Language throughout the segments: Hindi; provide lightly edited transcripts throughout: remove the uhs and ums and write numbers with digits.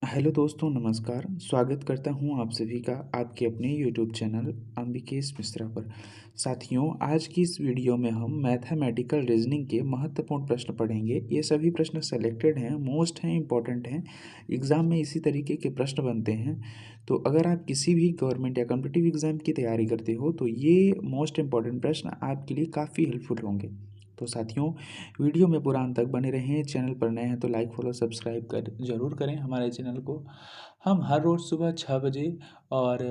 हेलो दोस्तों, नमस्कार। स्वागत करता हूँ आप सभी का आपके अपने यूट्यूब चैनल अंबिकेश मिश्रा पर। साथियों, आज की इस वीडियो में हम मैथमेटिकल रीजनिंग के महत्वपूर्ण प्रश्न पढ़ेंगे। ये सभी प्रश्न सेलेक्टेड हैं, मोस्ट हैं, इम्पॉर्टेंट हैं। एग्ज़ाम में इसी तरीके के प्रश्न बनते हैं। तो अगर आप किसी भी गवर्नमेंट या कॉम्पिटिटिव एग्ज़ाम की तैयारी करते हो तो ये मोस्ट इम्पॉर्टेंट प्रश्न आपके लिए काफ़ी हेल्पफुल होंगे। तो साथियों, वीडियो में पूरा अंत तक बने रहें। चैनल पर नए हैं तो लाइक फॉलो सब्सक्राइब कर ज़रूर करें हमारे चैनल को। हम हर रोज़ सुबह 6 बजे और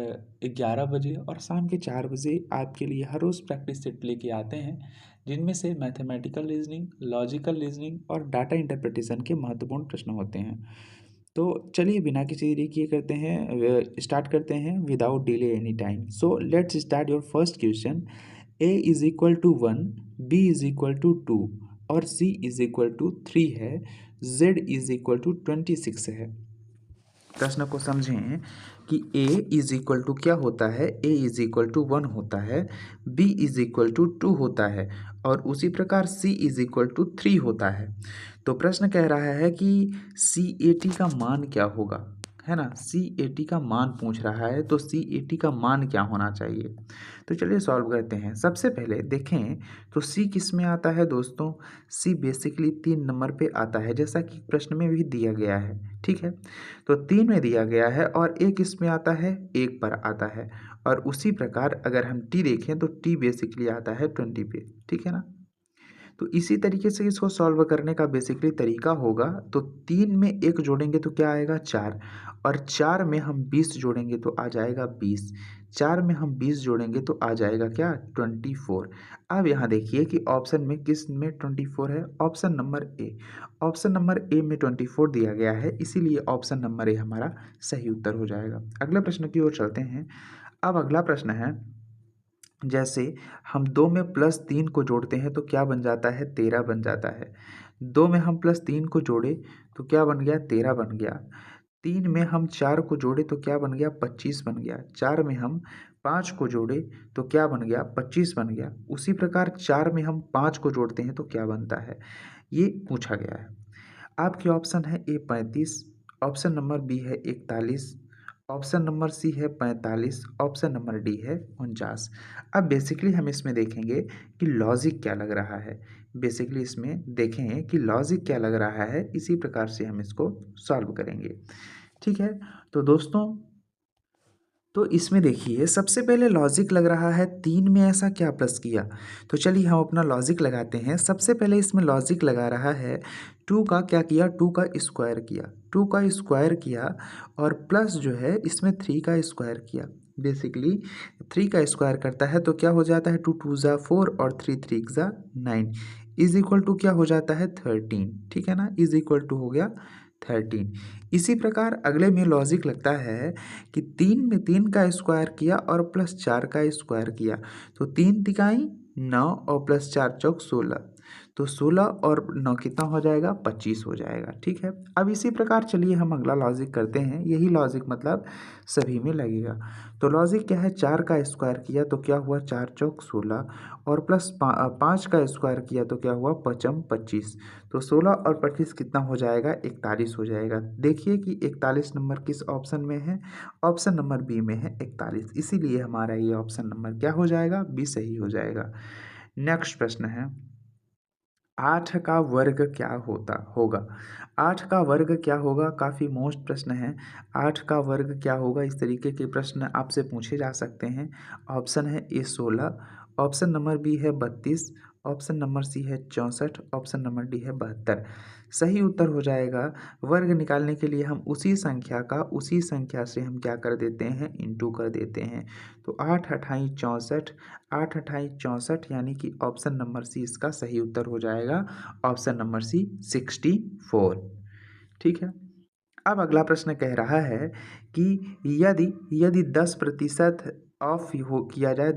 11 बजे और शाम के 4 बजे आपके लिए हर रोज़ प्रैक्टिस सेट लेके आते हैं, जिनमें से मैथमेटिकल रीजनिंग, लॉजिकल रीजनिंग और डाटा इंटरप्रिटेशन के महत्वपूर्ण प्रश्न होते हैं। तो चलिए बिना किसी देरी किए करते हैं, स्टार्ट करते हैं without delay any time. So let's start your first question. A is equal to 1, B is equal to 2 और सी इज इक्वल टू 3 है। जेड इज इक्वल टू 26 है। प्रश्न को समझें कि ए इज इक्वल टू क्या होता है। ए इज इक्वल टू 1 होता है, बी इज इक्वल टू 2 होता है और उसी प्रकार सी इज इक्वल टू 3 होता है। तो प्रश्न कह रहा है कि सी ए टी का मान क्या होगा, है ना। सी ए टी का मान पूछ रहा है, तो सी ए टी का मान क्या होना चाहिए। तो चलिए सॉल्व करते हैं। सबसे पहले देखें तो सी किस में आता है दोस्तों। सी बेसिकली 3 नंबर पे आता है, जैसा कि प्रश्न में भी दिया गया है। ठीक है, तो 3 में दिया गया है और ए किस में आता है, 1 पर आता है। और उसी प्रकार अगर हम टी देखें तो टी बेसिकली आता है 20 पे। ठीक है ना। तो इसी तरीके से इसको सॉल्व करने का बेसिकली तरीका होगा। तो 3 में 1 जोड़ेंगे तो क्या आएगा, 4। और 4 में हम 20 जोड़ेंगे तो आ जाएगा 20। 4 में हम 20 जोड़ेंगे तो आ जाएगा क्या, 24। अब यहाँ देखिए कि ऑप्शन में किस में 24 है, option number A. Option number A में 24 दिया गया है, इसीलिए ऑप्शन नंबर ए हमारा सही उत्तर हो जाएगा। अगले प्रश्न की ओर चलते हैं। अब अगला प्रश्न है, जैसे हम 2 में +3 को जोड़ते हैं तो क्या बन जाता है, 13 बन जाता है। 2 में हम +3 को जोड़े तो क्या बन गया, 13 बन गया। 3 में हम 4 को जोड़े तो क्या बन गया, 25 बन गया। 4 में हम 5 को जोड़े तो क्या बन गया, 25 बन गया। उसी प्रकार 4 में हम 5 को जोड़ते हैं तो क्या बनता है, ये पूछा गया है। आपके ऑप्शन है ए 35, ऑप्शन नंबर बी है 41, ऑप्शन नंबर सी है 45, ऑप्शन नंबर डी है 49। अब बेसिकली हम इसमें देखेंगे कि लॉजिक क्या लग रहा है। बेसिकली इसमें देखें कि लॉजिक क्या लग रहा है, इसी प्रकार से हम इसको सॉल्व करेंगे। ठीक है, तो दोस्तों, तो इसमें देखिए सबसे पहले लॉजिक लग रहा है 3 में ऐसा क्या प्लस किया। तो चलिए हम अपना लॉजिक लगाते हैं। सबसे पहले इसमें लॉजिक लगा रहा है 2 का क्या किया, 2 का स्क्वायर किया, 2 का स्क्वायर किया और प्लस जो है इसमें 3 का स्क्वायर किया। बेसिकली 3 का स्क्वायर करता है तो क्या हो जाता है, 2 2 ज़ा 4 और 3 3 ज़ा 9 इज इक्वल टू क्या हो जाता है, 13। ठीक है ना, इज इक्वल टू हो गया 13। इसी प्रकार अगले में लॉजिक लगता है कि 3 में 3 का स्क्वायर किया और प्लस 4 का स्क्वायर किया तो 3 तिकाई 9 और प्लस 4 चौक 16। तो 16 और 9 कितना हो जाएगा, 25 हो जाएगा। ठीक है, अब इसी प्रकार चलिए हम अगला लॉजिक करते हैं। यही लॉजिक मतलब सभी में लगेगा। तो लॉजिक क्या है, 4 का स्क्वायर किया तो क्या हुआ, 4 चौक 16 और प्लस 5 का स्क्वायर किया तो क्या हुआ, 5 25। तो 16 और 25 कितना हो जाएगा, 41 हो जाएगा। देखिए कि 41 नंबर किस ऑप्शन में है, ऑप्शन नंबर बी में है 41, इसीलिए हमारा ये ऑप्शन नंबर क्या हो जाएगा, बी सही हो जाएगा। नेक्स्ट प्रश्न है, 8 का वर्ग क्या होता होगा। 8 का वर्ग क्या होगा, काफ़ी मोस्ट प्रश्न है। 8 का वर्ग क्या होगा, इस तरीके के प्रश्न आपसे पूछे जा सकते हैं। ऑप्शन है ए 16, ऑप्शन नंबर बी है 32, ऑप्शन नंबर सी है 64, ऑप्शन नंबर डी है 72। सही उत्तर हो जाएगा। वर्ग निकालने के लिए हम उसी संख्या से हम क्या कर देते हैं, इंटू कर देते हैं। तो 8 अठाई 64, 8 अठाई 64 यानी कि ऑप्शन नंबर सी इसका सही उत्तर हो जाएगा, ऑप्शन नंबर सी 64। ठीक है, अब अगला प्रश्न कह रहा है कि यदि यदि 10% ऑफ हो किया जाए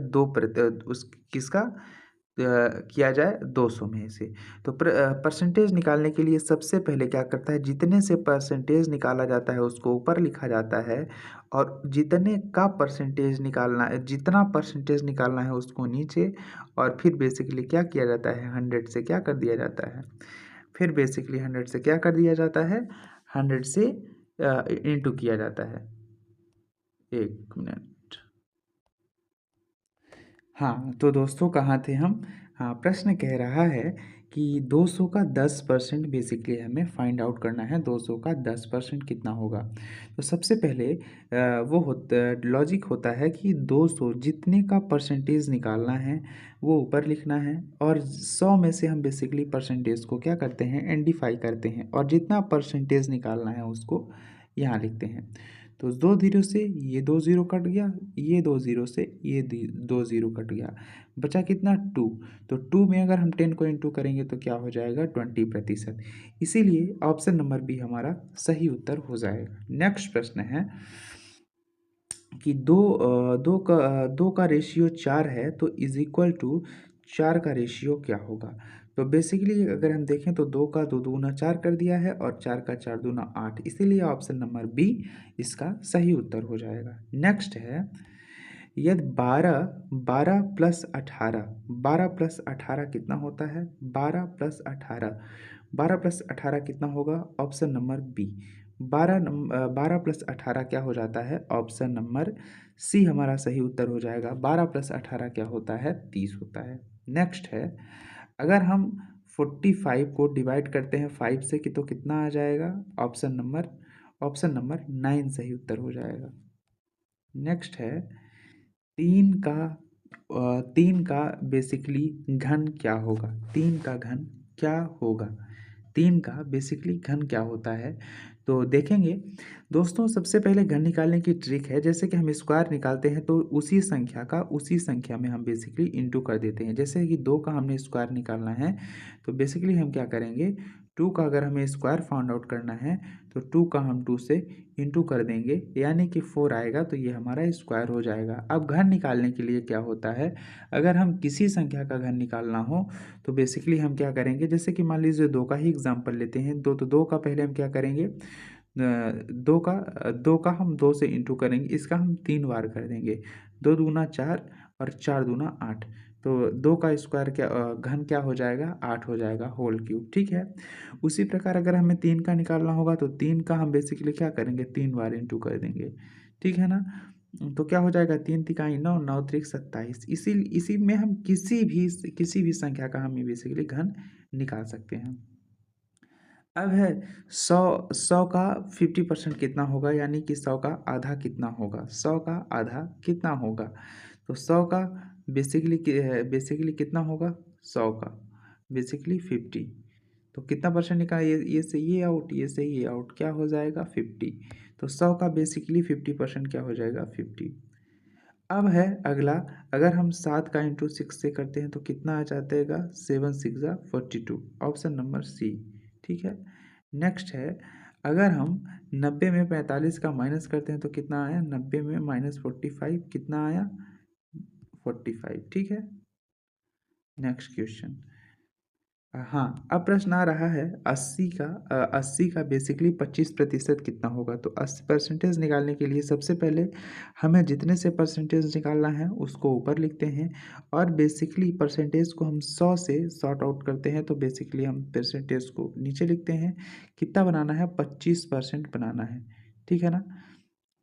उस किसका किया जाए 200 में से। तो परसेंटेज निकालने के लिए सबसे पहले क्या करता है, जितने से परसेंटेज निकाला जाता है उसको ऊपर लिखा जाता है और जितने का परसेंटेज निकालना है, जितना परसेंटेज निकालना है उसको नीचे। और फिर बेसिकली क्या किया जाता है, 100 से क्या कर दिया जाता है, फिर बेसिकली 100 से क्या कर दिया जाता है, 100 से इंटू किया जाता है। एक मिनट। हाँ, तो दोस्तों कहाँ थे हम? हाँ, प्रश्न कह रहा है कि 200 का 10% बेसिकली हमें फाइंड आउट करना है। 200 का 10% कितना होगा? तो सबसे पहले वो लॉजिक होता है कि 200 जितने का परसेंटेज निकालना है वो ऊपर लिखना है, और 100 में से हम बेसिकली परसेंटेज को क्या करते हैं, आइडेंटिफाई करते हैं, और जितना परसेंटेज निकालना है उसको यहाँ लिखते हैं। तो 2 ज़ीरो से ये 2 ज़ीरो कट गया, ये 2 ज़ीरो से ये 2 ज़ीरो कट गया, बचा कितना 2। तो 2 में अगर हम 10 को इंटू करेंगे तो क्या हो जाएगा 20%। इसीलिए ऑप्शन नंबर बी हमारा सही उत्तर हो जाएगा। नेक्स्ट प्रश्न है कि दो का रेशियो 4 है तो इज इक्वल टू 4 का रेशियो क्या होगा? तो बेसिकली अगर हम देखें तो 2 का 2 दूना 4 कर दिया है, और 4 का 4 दूना 8, इसीलिए ऑप्शन नंबर बी इसका सही उत्तर हो जाएगा। नेक्स्ट है, यदि 12 प्लस 18 कितना होता है? 12 प्लस 18 कितना होगा? Option number B. 12 प्लस 18 क्या हो जाता है? ऑप्शन नंबर सी हमारा सही उत्तर हो जाएगा। 12 प्लस 18 क्या होता है? 30 होता है। नेक्स्ट है, अगर हम 45 को डिवाइड करते हैं 5 से कि तो कितना आ जाएगा? ऑप्शन नंबर 9 सही उत्तर हो जाएगा। नेक्स्ट है, तीन का 3 का बेसिकली घन क्या होगा? 3 का घन क्या होगा? 3 का बेसिकली घन क्या होता है? तो देखेंगे दोस्तों, सबसे पहले घन निकालने की ट्रिक है, जैसे कि हम स्क्वायर निकालते हैं तो उसी संख्या में हम बेसिकली इंटू कर देते हैं। जैसे कि 2 का हमने स्क्वायर निकालना है तो बेसिकली हम क्या करेंगे, 2 का अगर हमें स्क्वायर फाइंड आउट करना है तो 2 का हम 2 से इंटू कर देंगे, यानी कि 4 आएगा, तो ये हमारा स्क्वायर हो जाएगा। अब घन निकालने के लिए क्या होता है, अगर हम किसी संख्या का घन निकालना हो तो बेसिकली हम क्या करेंगे, जैसे कि मान लीजिए 2 का ही एग्जांपल लेते हैं। 2 तो 2 का पहले हम क्या करेंगे, 2 का हम 2 से इंटू करेंगे, इसका हम 3 बार कर देंगे। 2 दूना 4 और 4 दूना 8, तो 2 का स्क्वायर क्या घन क्या हो जाएगा? 8 हो जाएगा होल क्यूब। ठीक है। उसी प्रकार अगर हमें 3 का निकालना होगा तो 3 का हम बेसिकली क्या करेंगे, 3 बार इंटू कर देंगे। ठीक है ना? तो क्या हो जाएगा, 3 तिकाई 9, 9 त्रिक 27। इसी में हम किसी भी संख्या का हम बेसिकली घन निकाल सकते हैं। अब है 100 का 50% कितना होगा, यानी कि 100 का आधा कितना होगा? 100 का आधा कितना होगा? तो 100 का बेसिकली कितना होगा? 100 का बेसिकली 50। तो कितना परसेंट निकाल, ये से ये आउट, ये से ये आउट, क्या हो जाएगा 50। तो 100 का बेसिकली 50% क्या हो जाएगा 50। अब है अगला, अगर हम 7 का इंटू 6 से करते हैं तो कितना आ जाएगा? 7 6 जा 42, ऑप्शन नंबर सी। ठीक है। नेक्स्ट है, अगर हम 90 में 45 का माइनस करते हैं तो कितना आया? 90 में -45 कितना आया? 45। ठीक है। Next question. हाँ, अब प्रश्न आ रहा है 80 का बेसिकली 25% कितना होगा? तो 80 परसेंटेज निकालने के लिए सबसे पहले हमें जितने से परसेंटेज निकालना है उसको ऊपर लिखते हैं, और बेसिकली परसेंटेज को हम 100 से सॉर्ट आउट करते हैं, तो बेसिकली हम परसेंटेज को नीचे लिखते हैं। कितना बनाना है? 25% बनाना है। ठीक है ना?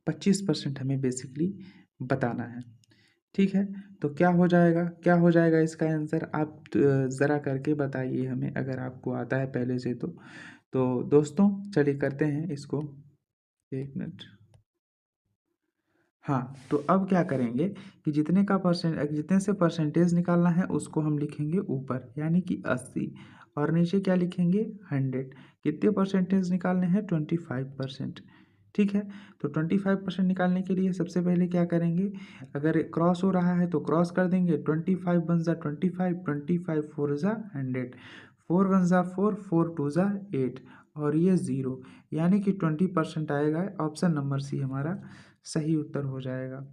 25% हमें बेसिकली बताना है। ठीक है। तो क्या हो जाएगा इसका आंसर? आप ज़रा करके बताइए हमें, अगर आपको आता है पहले से तो दोस्तों चलिए करते हैं इसको। एक मिनट। हाँ, तो अब क्या करेंगे कि जितने से परसेंटेज निकालना है उसको हम लिखेंगे ऊपर, यानी कि 80, और नीचे क्या लिखेंगे? 100। कितने परसेंटेज निकालने हैं? 25%। ठीक है। तो 25% निकालने के लिए सबसे पहले क्या करेंगे, अगर क्रॉस हो रहा है तो क्रॉस कर देंगे। 25 वन ज़ा 25, 25 फोर ज़ा 100, 4 वन ज़ा 4, 4 टू ज़ा 8, और ये 0, यानी कि 20% आएगा। ऑप्शन नंबर सी हमारा सही उत्तर हो जाएगा।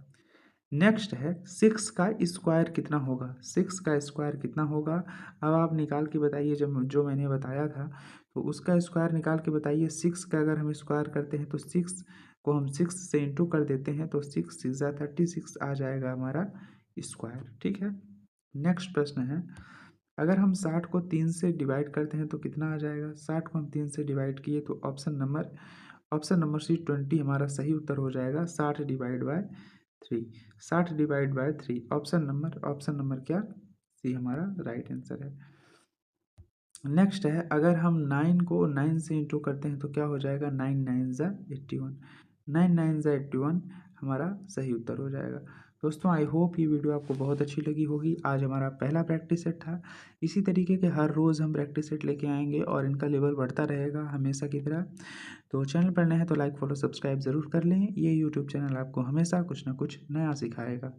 नेक्स्ट है, 6 का स्क्वायर कितना होगा? 6 का स्क्वायर कितना होगा? अब आप निकाल के बताइए, जब जो मैंने बताया था तो उसका स्क्वायर निकाल के बताइए। 6 का अगर हम स्क्वायर करते हैं तो 6 को हम 6 से इंटू कर देते हैं, तो 6 6 जा 36 आ जाएगा हमारा स्क्वायर। ठीक है। नेक्स्ट प्रश्न है, अगर हम 60 को 3 से डिवाइड करते हैं तो कितना आ जाएगा? 60 को हम 3 से डिवाइड किए तो ऑप्शन नंबर सी 20 हमारा सही उत्तर हो जाएगा। 60 divide by 3, 60 divide by 3। Option number क्या, सी हमारा राइट आंसर है। नेक्स्ट है, अगर हम 9 को 9 से इंटू करते हैं तो क्या हो जाएगा, 9 9 ज़ा 81, 9 9 ज़ा 81 हमारा सही उत्तर हो जाएगा। दोस्तों आई होप ये वीडियो आपको बहुत अच्छी लगी होगी। आज हमारा पहला प्रैक्टिस सेट था। इसी तरीके के हर रोज़ हम प्रैक्टिस सेट लेके आएंगे और इनका लेवल बढ़ता रहेगा हमेशा की तरह। तो चैनल पर नए हैं तो लाइक फॉलो सब्सक्राइब ज़रूर कर लें। ये यूट्यूब चैनल आपको हमेशा कुछ ना कुछ नया सिखाएगा।